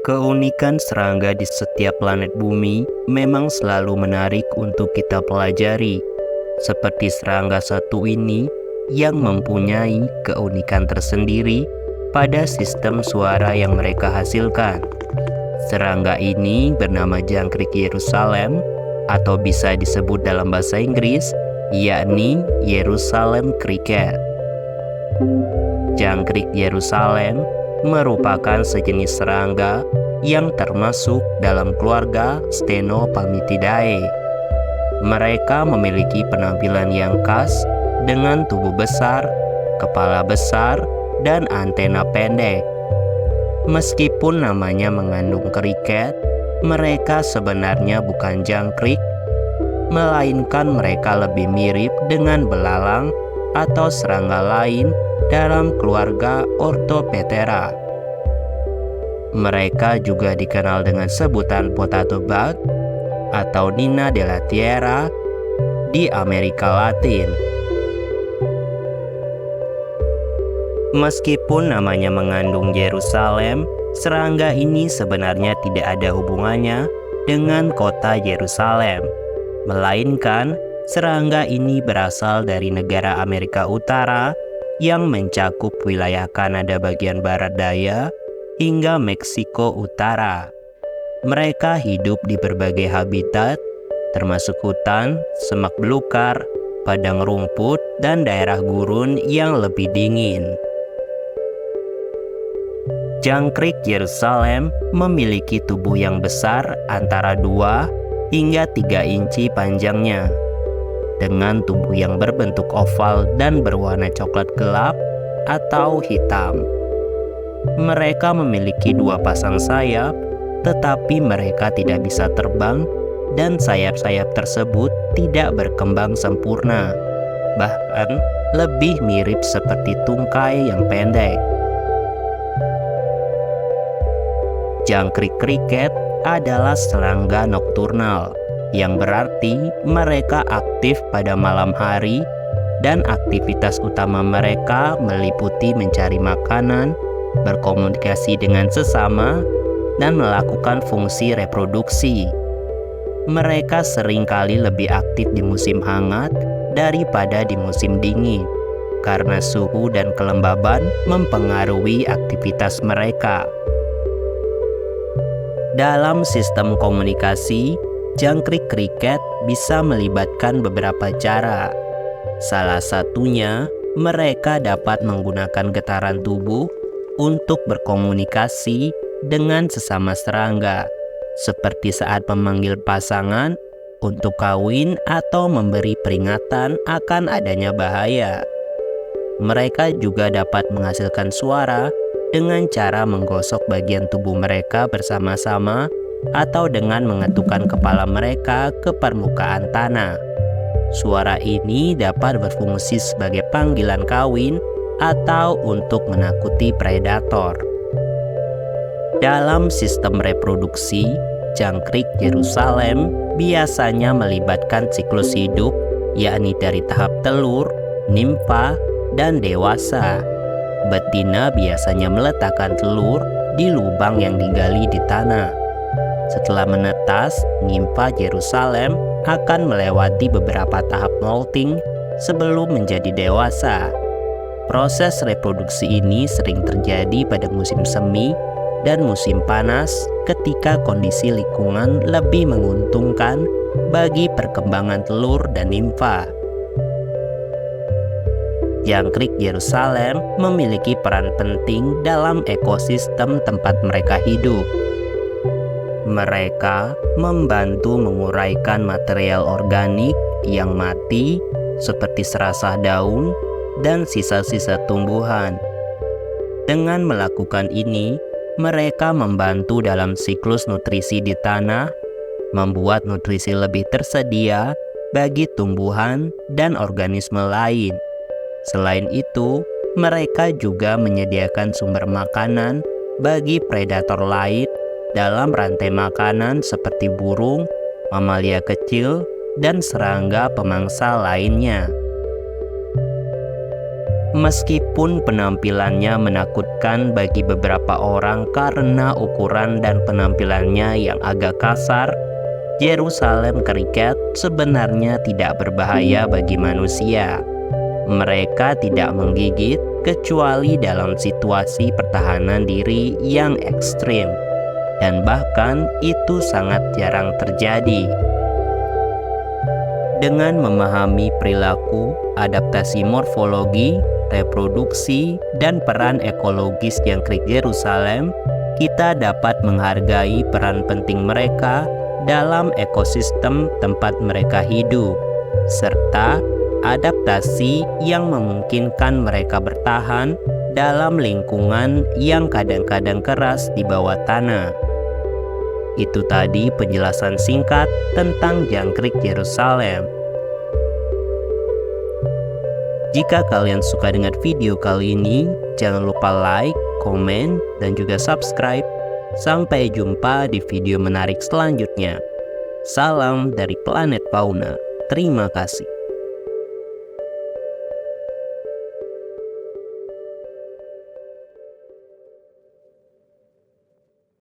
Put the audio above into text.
Keunikan serangga di setiap planet bumi memang selalu menarik untuk kita pelajari, seperti serangga satu ini yang mempunyai keunikan tersendiri pada sistem suara yang mereka hasilkan. Serangga ini bernama jangkrik Yerusalem, atau bisa disebut dalam bahasa Inggris, yakni Jerusalem Cricket. Jangkrik Yerusalem merupakan sejenis serangga yang termasuk dalam keluarga Stenopalmitidae. Mereka memiliki penampilan yang khas dengan tubuh besar, kepala besar, dan antena pendek. Meskipun namanya mengandung kriket, mereka sebenarnya bukan jangkrik, melainkan mereka lebih mirip dengan belalang atau serangga lain dalam keluarga Orthoptera. Mereka juga dikenal dengan sebutan potato bug atau Nina de la Tierra di Amerika Latin. Meskipun namanya mengandung Yerusalem, serangga ini sebenarnya tidak ada hubungannya dengan kota Yerusalem, melainkan serangga ini berasal dari negara Amerika Utara yang mencakup wilayah Kanada bagian barat daya hingga Meksiko Utara. Mereka hidup di berbagai habitat, termasuk hutan, semak belukar, padang rumput, dan daerah gurun yang lebih dingin. Jangkrik Yerusalem memiliki tubuh yang besar antara 2 hingga 3 inci panjangnya, dengan tubuh yang berbentuk oval dan berwarna coklat gelap atau hitam. Mereka memiliki 2 pasang sayap, tetapi mereka tidak bisa terbang dan sayap-sayap tersebut tidak berkembang sempurna, bahkan lebih mirip seperti tungkai yang pendek. Jangkrik kriket adalah serangga nokturnal, yang berarti mereka aktif pada malam hari dan aktivitas utama mereka meliputi mencari makanan, berkomunikasi dengan sesama, dan melakukan fungsi reproduksi. Mereka seringkali lebih aktif di musim hangat daripada di musim dingin, karena suhu dan kelembaban mempengaruhi aktivitas mereka. Dalam sistem komunikasi, jangkrik kriket bisa melibatkan beberapa cara. Salah satunya, mereka dapat menggunakan getaran tubuh untuk berkomunikasi dengan sesama serangga, seperti saat memanggil pasangan untuk kawin atau memberi peringatan akan adanya bahaya. Mereka juga dapat menghasilkan suara dengan cara menggosok bagian tubuh mereka bersama-sama atau dengan mengetukkan kepala mereka ke permukaan tanah. Suara ini dapat berfungsi sebagai panggilan kawin atau untuk menakuti predator. Dalam sistem reproduksi, jangkrik Yerusalem biasanya melibatkan siklus hidup, yakni dari tahap telur, nimfa, dan dewasa. Betina biasanya meletakkan telur di lubang yang digali di tanah. Setelah menetas, nimfa Yerusalem akan melewati beberapa tahap molting sebelum menjadi dewasa. Proses reproduksi ini sering terjadi pada musim semi dan musim panas ketika kondisi lingkungan lebih menguntungkan bagi perkembangan telur dan nimfa. Jangkrik Yerusalem memiliki peran penting dalam ekosistem tempat mereka hidup. Mereka membantu menguraikan material organik yang mati seperti serasah daun dan sisa-sisa tumbuhan. Dengan melakukan ini, mereka membantu dalam siklus nutrisi di tanah, membuat nutrisi lebih tersedia bagi tumbuhan dan organisme lain. Selain itu, mereka juga menyediakan sumber makanan bagi predator lain dalam rantai makanan seperti burung, mamalia kecil, dan serangga pemangsa lainnya. Meskipun penampilannya menakutkan bagi beberapa orang karena ukuran dan penampilannya yang agak kasar, Jerusalem Cricket sebenarnya tidak berbahaya bagi manusia. Mereka tidak menggigit kecuali dalam situasi pertahanan diri yang ekstrim, dan bahkan itu sangat jarang terjadi. Dengan memahami perilaku, adaptasi morfologi, reproduksi, dan peran ekologis jangkrik Jerusalem, kita dapat menghargai peran penting mereka dalam ekosistem tempat mereka hidup, serta adaptasi yang memungkinkan mereka bertahan dalam lingkungan yang kadang-kadang keras di bawah tanah. Itu tadi penjelasan singkat tentang jangkrik Jerusalem. Jika kalian suka dengan video kali ini, jangan lupa like, komen, dan juga subscribe. Sampai jumpa di video menarik selanjutnya. Salam dari Planet Fauna. Terima kasih.